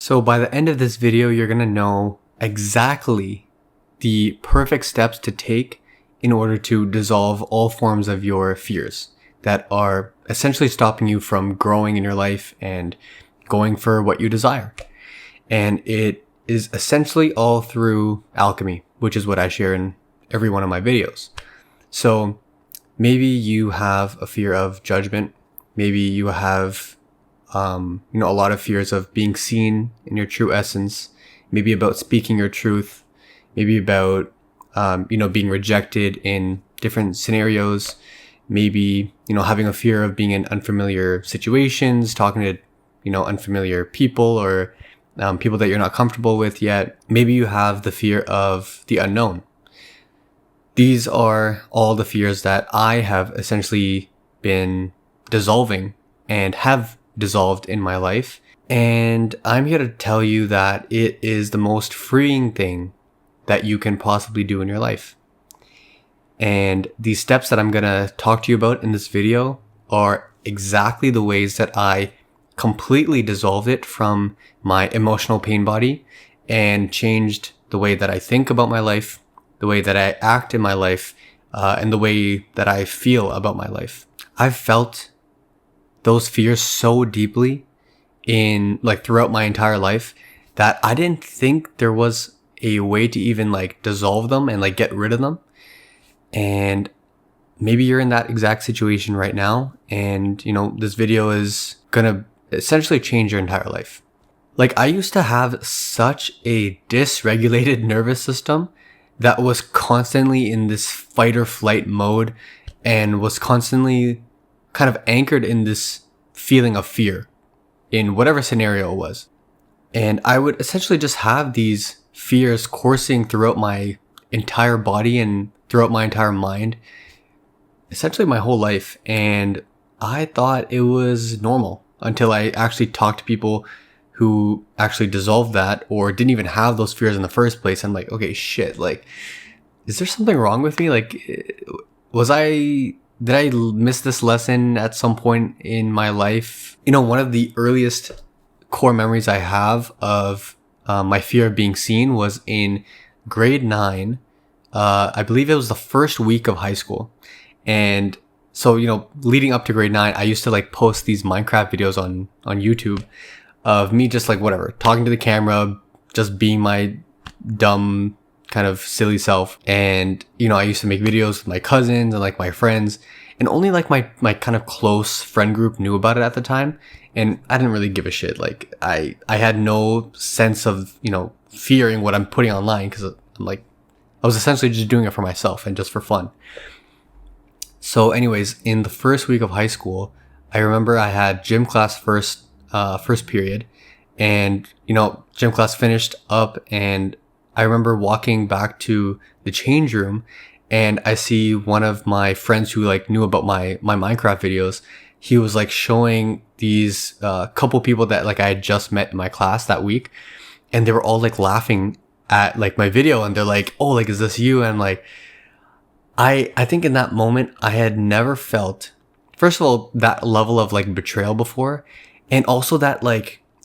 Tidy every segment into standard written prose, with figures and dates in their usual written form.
So by the end of this video, you're going to know exactly the perfect steps to take in order to dissolve all forms of your fears that are essentially stopping you from growing in your life and going for what you desire. And it is essentially all through alchemy, which is what I share in every one of my videos. So maybe you have a fear of judgment. Maybe you have a lot of fears of being seen in your true essence, maybe about speaking your truth, maybe about, being rejected in different scenarios, maybe, having a fear of being in unfamiliar situations, talking to, unfamiliar people or people that you're not comfortable with yet. Maybe you have the fear of the unknown. These are all the fears that I have essentially been dissolving and have dissolved in my life. And I'm here to tell you that it is the most freeing thing that you can possibly do in your life. And these steps that I'm going to talk to you about in this video are exactly the ways that I completely dissolved it from my emotional pain body and changed the way that I think about my life, the way that I act in my life, and the way that I feel about my life. I've felt those fears so deeply throughout my entire life that I didn't think there was a way to even dissolve them and get rid of them. And maybe you're in that exact situation right now. And, this video is gonna essentially change your entire life. I used to have such a dysregulated nervous system that was constantly in this fight or flight mode and was constantly kind of anchored in this feeling of fear in whatever scenario it was. And I would essentially just have these fears coursing throughout my entire body and throughout my entire mind, essentially my whole life. And I thought it was normal until I actually talked to people who actually dissolved that or didn't even have those fears in the first place. I'm like, okay, shit, is there something wrong with me? Did I miss this lesson at some point in my life? One of the earliest core memories I have of my fear of being seen was in grade 9. I believe it was the first week of high school. And so, leading up to grade 9, I used to post these Minecraft videos on YouTube of me just talking to the camera, just being my dumb kind of silly self. And, I used to make videos with my cousins and my friends, and only my kind of close friend group knew about it at the time. And I didn't really give a shit. I had no sense of, fearing what I'm putting online, because I was essentially just doing it for myself and just for fun. So anyways, in the first week of high school, I remember I had gym class first period, and, gym class finished up, and I remember walking back to the change room, and I see one of my friends who knew about my Minecraft videos. He was showing these couple people that I had just met in my class that week, and they were all laughing at my video, and they're like, oh, is this you? And I think in that moment I had never felt, first of all, that level of betrayal before, and also that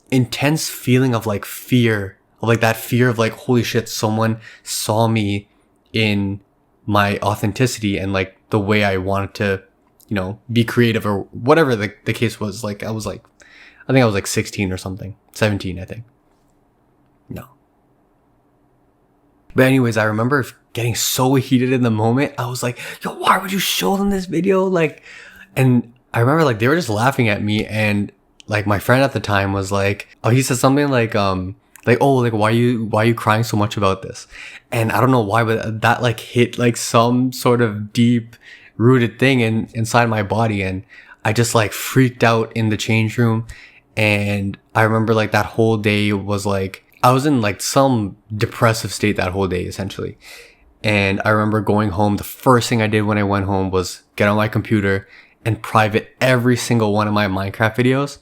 intense feeling of fear, of that fear of holy shit, someone saw me in my authenticity and the way I wanted to, be creative or whatever the case was. I think I was 16 or something, 17, I think. No. But anyways, I remember getting so heated in the moment. I was like, yo, why would you show them this video? And I remember they were just laughing at me, and my friend at the time was he said something why are you crying so much about this? And I don't know why, but that hit some sort of deep rooted thing inside my body. And I just freaked out in the change room. And I remember that whole day was I was in some depressive state that whole day, essentially. And I remember going home. The first thing I did when I went home was get on my computer and private every single one of my Minecraft videos.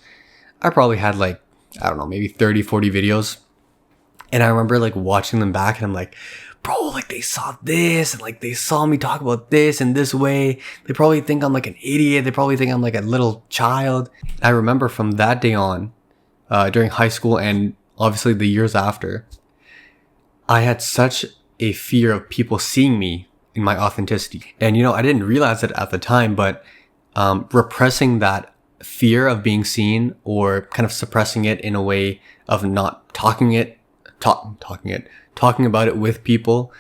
I probably had I don't know, maybe 30, 40 videos. And I remember watching them back, and I'm like, bro, they saw this, and they saw me talk about this in this way. They probably think I'm an idiot. They probably think I'm a little child. I remember from that day on, during high school and obviously the years after, I had such a fear of people seeing me in my authenticity. And, I didn't realize it at the time, but repressing that fear of being seen, or kind of suppressing it in a way of not talking about it with people,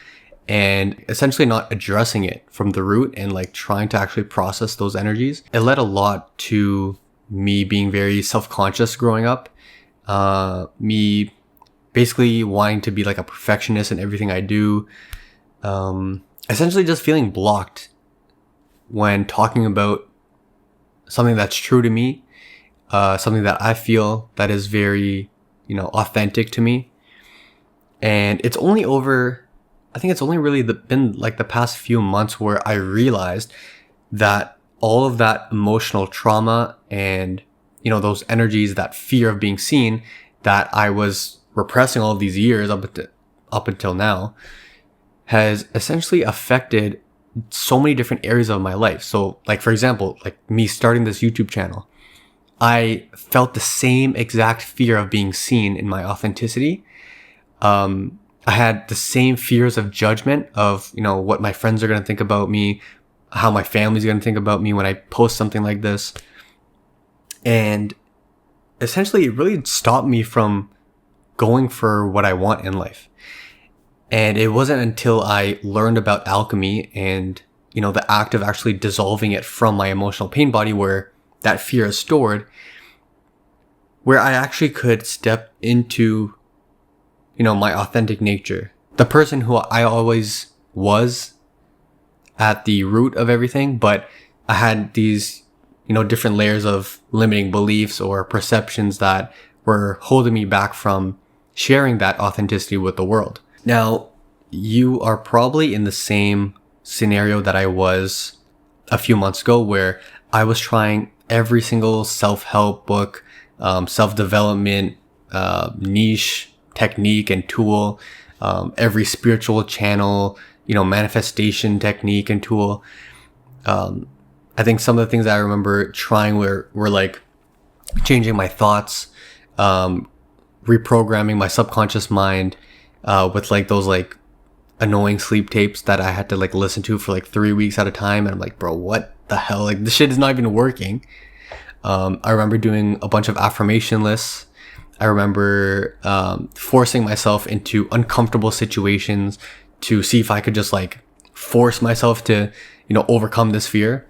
and essentially not addressing it from the root and like trying to actually process those energies. It led a lot to me being very self-conscious growing up. Me basically wanting to be like a perfectionist in everything I do. Essentially just feeling blocked when talking about something that's true to me, something that I feel that is very, authentic to me. And it's only really been like the past few months where I realized that all of that emotional trauma and, those energies, that fear of being seen that I was repressing all of these years up until now, has essentially affected so many different areas of my life. So like, for example, like me starting this YouTube channel, I felt the same exact fear of being seen in my authenticity. I had the same fears of judgment of, what my friends are going to think about me, how my family's going to think about me when I post something like this. And essentially it really stopped me from going for what I want in life. And it wasn't until I learned about alchemy and, the act of actually dissolving it from my emotional pain body where that fear is stored, where I actually could step into, my authentic nature. The person who I always was at the root of everything, but I had these, different layers of limiting beliefs or perceptions that were holding me back from sharing that authenticity with the world. Now, you are probably in the same scenario that I was a few months ago, where I was trying every single self-help book, self-development, niche technique and tool, every spiritual channel, manifestation technique and tool. I think some of the things I remember trying were like changing my thoughts, reprogramming my subconscious mind, with like those like annoying sleep tapes that I had to like listen to for like 3 weeks at a time. And I'm like, bro, what the hell? Like this shit is not even working. I remember doing a bunch of affirmation lists. I remember forcing myself into uncomfortable situations to see if I could just like force myself to, overcome this fear.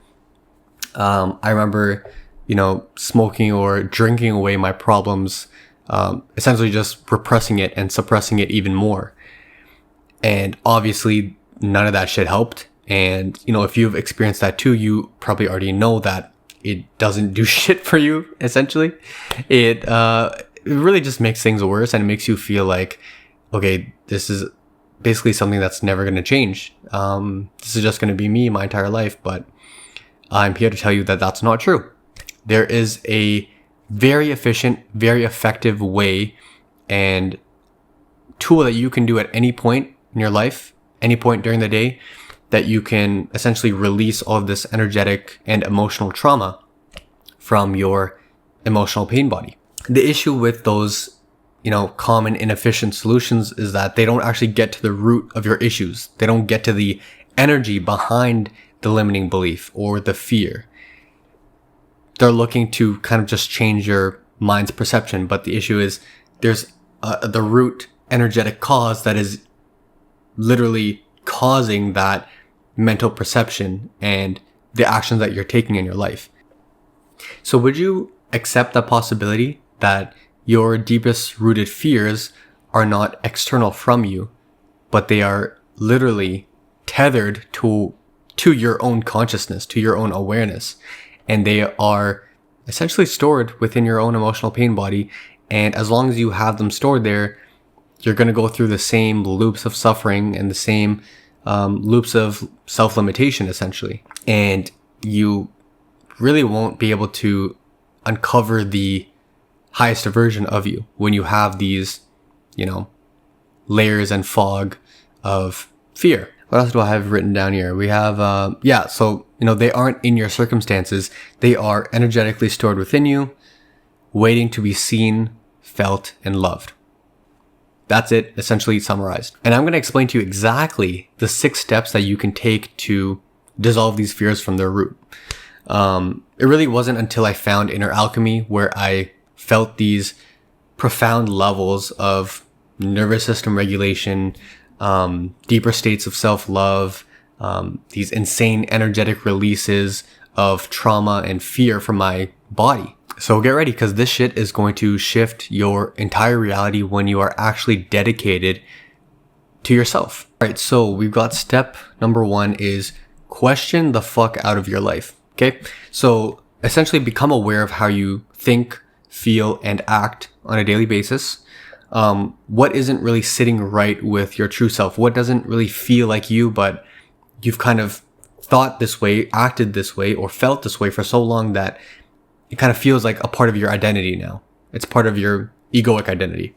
I remember, smoking or drinking away my problems, essentially just repressing it and suppressing it even more. And obviously none of that shit helped. And, if you've experienced that too, you probably already know that it doesn't do shit for you, essentially. It really just makes things worse, and it makes you feel like, okay, this is basically something that's never going to change. This is just going to be me my entire life. But I'm here to tell you that that's not true. There is a very efficient, very effective way and tool that you can do at any point in your life, any point during the day, that you can essentially release all of this energetic and emotional trauma from your emotional pain body. The issue with those, common inefficient solutions is that they don't actually get to the root of your issues. They don't get to the energy behind the limiting belief or the fear. They're looking to kind of just change your mind's perception. But the issue is there's the root energetic cause that is literally causing that mental perception and the actions that you're taking in your life. So would you accept the possibility that your deepest rooted fears are not external from you, but they are literally tethered to your own consciousness, to your own awareness, and they are essentially stored within your own emotional pain body? And as long as you have them stored there, you're going to go through the same loops of suffering and the same loops of self-limitation, essentially. And you really won't be able to uncover the highest version of you when you have these, layers and fog of fear. What else do I have written down here? We have, so, they aren't in your circumstances. They are energetically stored within you, waiting to be seen, felt, and loved. That's it, essentially summarized. And I'm going to explain to you exactly the 6 steps that you can take to dissolve these fears from their root. It really wasn't until I found inner alchemy where I felt these profound levels of nervous system regulation, deeper states of self-love, these insane energetic releases of trauma and fear from my body. So get ready, because this shit is going to shift your entire reality when you are actually dedicated to yourself. All right, so we've got step number 1 is question the fuck out of your life. Okay, so essentially become aware of how you think, feel, and act on a daily basis. What isn't really sitting right with your true self? What doesn't really feel like you, but you've kind of thought this way, acted this way, or felt this way for so long that it kind of feels like a part of your identity now. It's part of your egoic identity.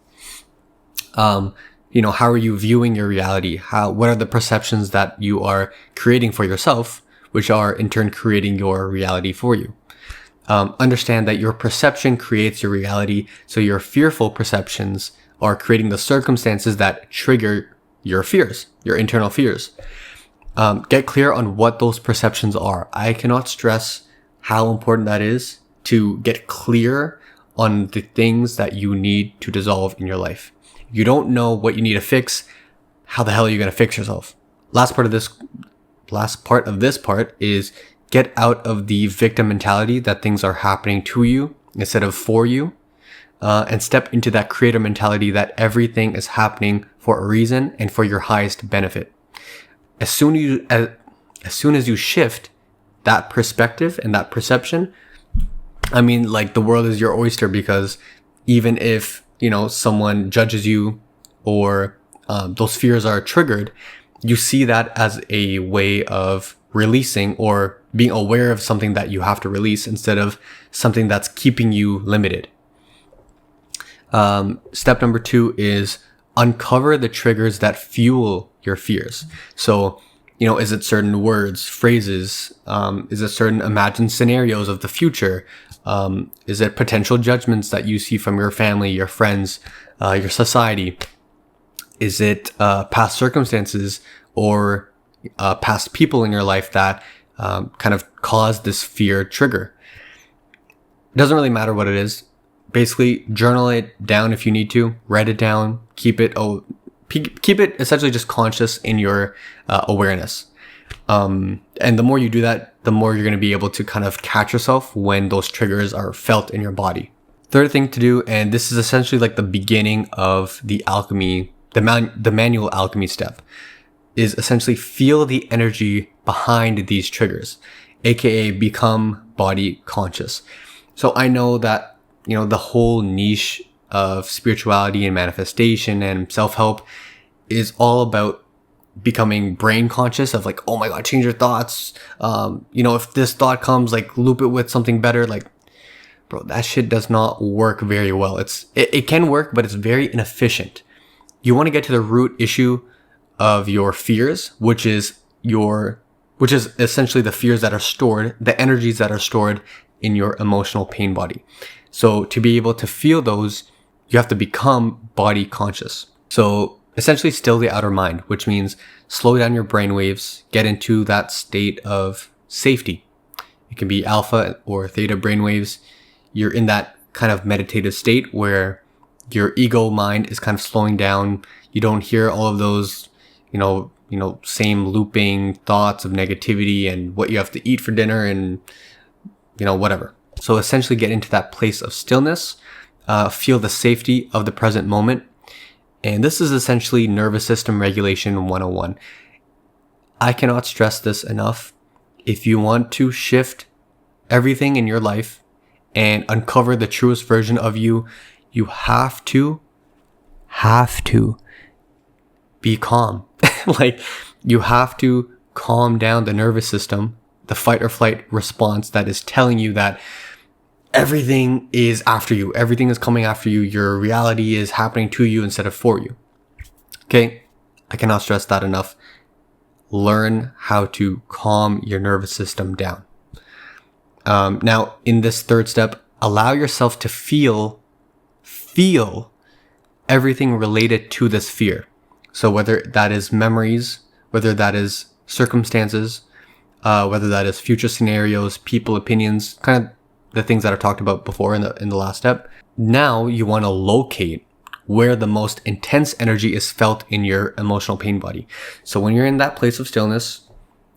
How are you viewing your reality? What are the perceptions that you are creating for yourself, which are in turn creating your reality for you? Understand that your perception creates your reality. So your fearful perceptions are creating the circumstances that trigger your fears, your internal fears. Get clear on what those perceptions are. I cannot stress how important that is to get clear on the things that you need to dissolve in your life. If you don't know what you need to fix, how the hell are you going to fix yourself? Last part of this part is get out of the victim mentality that things are happening to you instead of for you, and step into that creator mentality that everything is happening for a reason and for your highest benefit. As soon as you shift that perspective and that perception, the world is your oyster, because even if, someone judges you or those fears are triggered, you see that as a way of releasing or being aware of something that you have to release instead of something that's keeping you limited. Step number 2 is uncover the triggers that fuel your fears. So, is it certain words, phrases? Is it certain imagined scenarios of the future? Is it potential judgments that you see from your family, your friends, your society? Is it past circumstances or past people in your life that kind of cause this fear trigger? It doesn't really matter what it is. Basically, journal it down if you need to. Write it down. Keep it essentially just conscious in your awareness. And the more you do that, the more you're going to be able to kind of catch yourself when those triggers are felt in your body. Third thing to do, and this is essentially like the beginning of the alchemy, the manual alchemy step, is essentially feel the energy behind these triggers, aka become body conscious. So I know that, the whole niche of spirituality and manifestation and self-help is all about becoming brain conscious of like, oh my God, change your thoughts. If this thought comes, like loop it with something better. Like, bro, that shit does not work very well. It can work, but it's very inefficient. You want to get to the root issue of your fears, which is essentially the fears that are stored, the energies that are stored in your emotional pain body. So to be able to feel those, you have to become body conscious. So essentially still the outer mind, which means slow down your brain waves, get into that state of safety. It can be alpha or theta brain waves. You're in that kind of meditative state where your ego mind is kind of slowing down. You don't hear all of those, same looping thoughts of negativity and what you have to eat for dinner and, whatever. So essentially get into that place of stillness, feel the safety of the present moment. And this is essentially nervous system regulation 101. I cannot stress this enough. If you want to shift everything in your life and uncover the truest version of you, you have to be calm. You have to calm down the nervous system, the fight or flight response that is telling you that everything is after you. Everything is coming after you. Your reality is happening to you instead of for you. Okay? I cannot stress that enough. Learn how to calm your nervous system down. Now, in this third step, allow yourself to feel everything related to this fear. So whether that is memories, whether that is circumstances, whether that is future scenarios, people, opinions, kind of the things that I talked about before in the last step. Now you want to locate where the most intense energy is felt in your emotional pain body. So when you're in that place of stillness,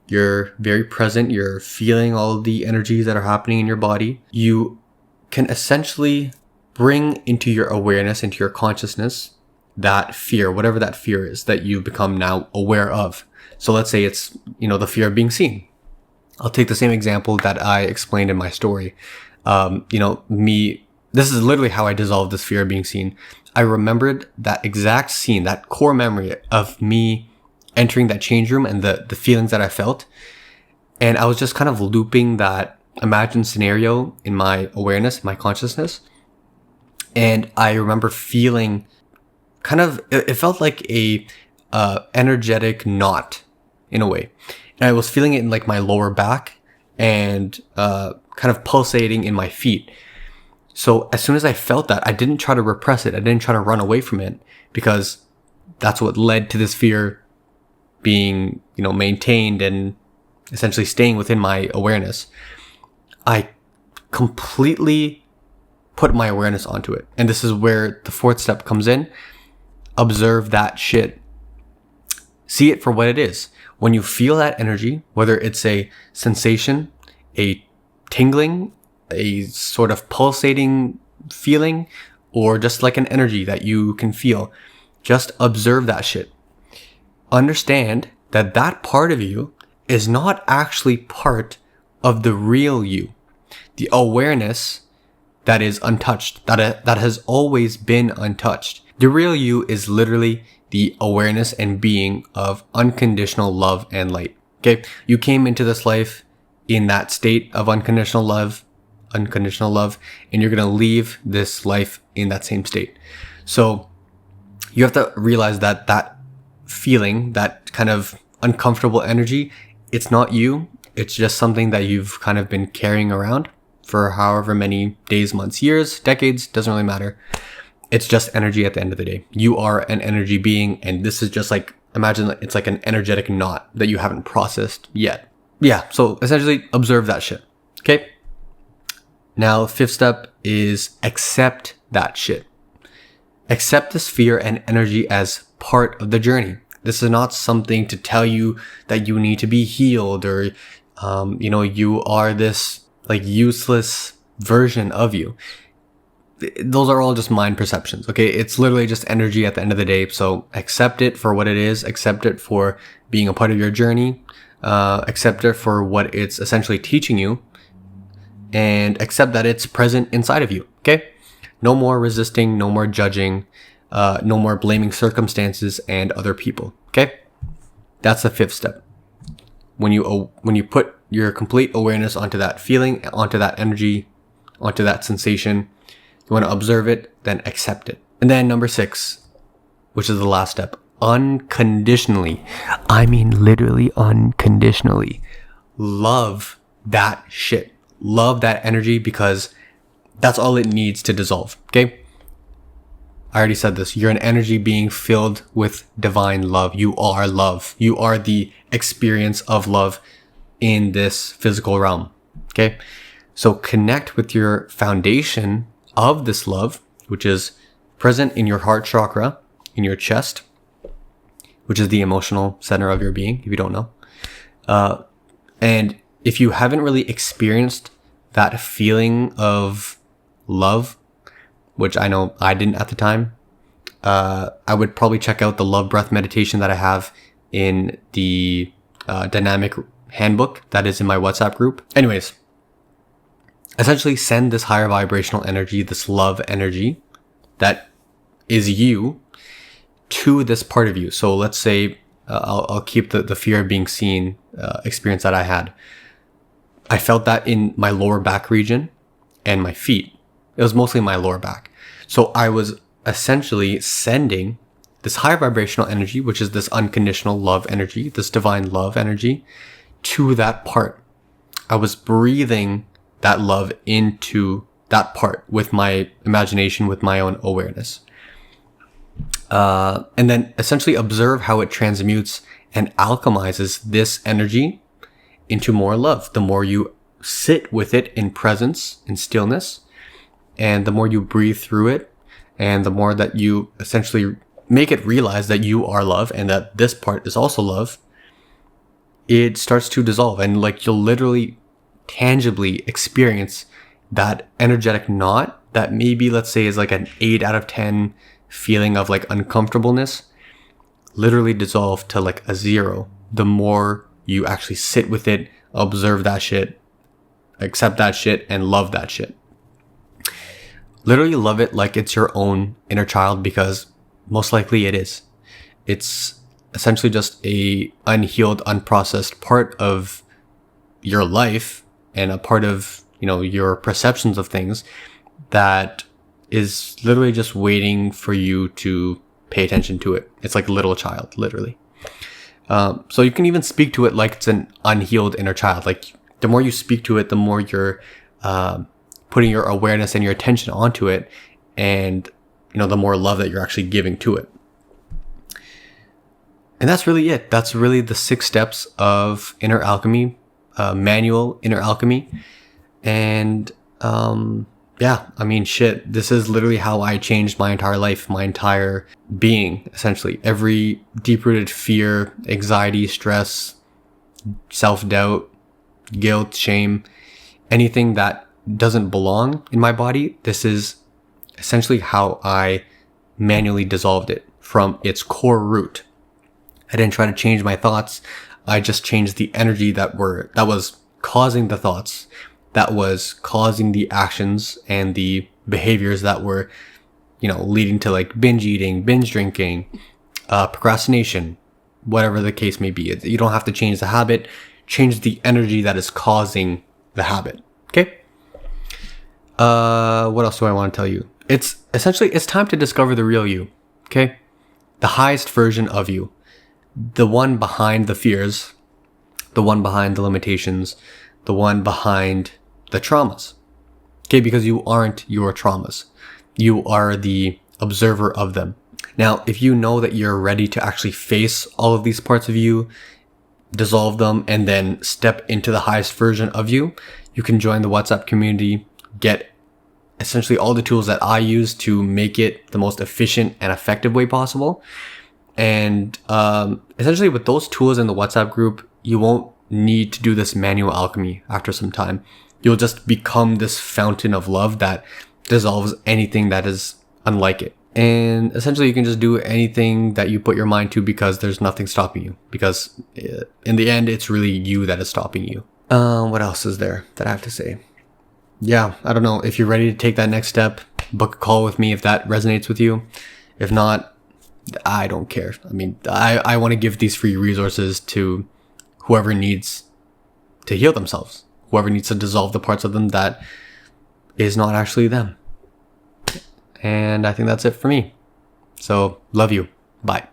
you're very present, you're feeling all of the energies that are happening in your body. You can essentially bring into your awareness, into your consciousness, that fear, whatever that fear is that you've become now aware of. So let's say it's, the fear of being seen. I'll take the same example that I explained in my story. This is literally how I dissolved this fear of being seen. I remembered that exact scene, that core memory of me entering that change room and the feelings that I felt. And I was just kind of looping that imagined scenario in my awareness, my consciousness. And I remember feeling it felt like a energetic knot in a way. And I was feeling it in like my lower back and kind of pulsating in my feet. So as soon as I felt that, I didn't try to repress it. I didn't try to run away from it, because that's what led to this fear being, maintained and essentially staying within my awareness. I completely put my awareness onto it. And this is where the fourth step comes in. Observe that shit. See it for what it is. When you feel that energy, whether it's a sensation, a tingling, a sort of pulsating feeling, or just like an energy that you can feel, just observe that shit. Understand that that part of you is not actually part of the real you. The awareness that is untouched, that has always been untouched. The real you is literally the awareness and being of unconditional love and light. Okay? You came into this life in that state of unconditional love, and you're going to leave this life in that same state. So you have to realize that that feeling, that kind of uncomfortable energy, it's not you. It's just something that you've kind of been carrying around for however many days, months, years, decades, doesn't really matter. It's just energy at the end of the day. You are an energy being, and this is just like, imagine it's like an energetic knot that you haven't processed yet. Yeah, so essentially observe that shit. Okay? Now, fifth step is accept that shit. Accept this fear and energy as part of the journey. This is not something to tell you that you need to be healed or, you are this like useless version of you. Those are all just mind perceptions, okay? It's literally just energy at the end of the day. So accept it for what it is. Accept it for being a part of your journey. Accept it for what it's essentially teaching you. And accept that it's present inside of you, okay? No more resisting, no more judging, no more blaming circumstances and other people, okay? That's the fifth step. When you put your complete awareness onto that feeling, onto that energy, onto that sensation, you want to observe it, then accept it. And then number 6, which is the last step, unconditionally. I mean literally unconditionally. Love that shit. Love that energy, because that's all it needs to dissolve, okay? I already said this. You're an energy being filled with divine love. You are love. You are the experience of love in this physical realm, okay? So connect with your foundation of this love, which is present in your heart chakra, in your chest, which is the emotional center of your being, if you don't know. And if you haven't really experienced that feeling of love, which I know I didn't at the time, I would probably check out the love breath meditation that I have in the dynamic handbook that is in my WhatsApp group. Anyways, essentially send this higher vibrational energy, this love energy that is you, to this part of you. So let's say I'll keep the fear of being seen experience that I had. I felt that in my lower back region and my feet. It was mostly my lower back. So I was essentially sending this higher vibrational energy, which is this unconditional love energy, this divine love energy, to that part. I was breathing that love into that part with my imagination, with my own awareness. And then essentially observe how it transmutes and alchemizes this energy into more love. The more you sit with it in presence, in stillness, and the more you breathe through it, and the more that you essentially make it realize that you are love and that this part is also love, it starts to dissolve. And like, you'll literally tangibly experience that energetic knot that maybe, let's say, is like an 8 out of 10 feeling of like uncomfortableness, literally dissolve to like a 0 the more you actually sit with it, observe that shit, accept that shit, and love that shit. Literally love it like it's your own inner child, because most likely it is. It's essentially just a unhealed, unprocessed part of your life and a part of, your perceptions of things that is literally just waiting for you to pay attention to it. It's like a little child, literally. So you can even speak to it like it's an unhealed inner child. Like, the more you speak to it, the more you're putting your awareness and your attention onto it, and the more love that you're actually giving to it. And that's really it. That's really the 6 steps of inner alchemy, manual inner alchemy. And shit, this is literally how I changed my entire life, my entire being, essentially. Every deep-rooted fear, anxiety, stress, self-doubt, guilt, shame, anything that doesn't belong in my body, this is essentially how I manually dissolved it from its core root. I didn't try to change my thoughts. I just changed the energy that was causing the thoughts, that was causing the actions and the behaviors that were, leading to like binge eating, binge drinking, procrastination, whatever the case may be. You don't have to change the habit, change the energy that is causing the habit. Okay? What else do I want to tell you? It's time to discover the real you. Okay? The highest version of you. The one behind the fears, the one behind the limitations, the one behind the traumas. Okay? Because you aren't your traumas. You are the observer of them. Now, if you know that you're ready to actually face all of these parts of you, dissolve them, and then step into the highest version of you, you can join the WhatsApp community, get essentially all the tools that I use to make it the most efficient and effective way possible. And essentially with those tools in the WhatsApp group, you won't need to do this manual alchemy after some time. You'll just become this fountain of love that dissolves anything that is unlike it. And essentially you can just do anything that you put your mind to, because there's nothing stopping you. Because in the end, it's really you that is stopping you. What else is there that I have to say? Yeah, I don't know. If you're ready to take that next step, book a call with me if that resonates with you. If not, I don't care. I mean, I want to give these free resources to whoever needs to heal themselves, whoever needs to dissolve the parts of them that is not actually them. And I think that's it for me. So, love you. Bye.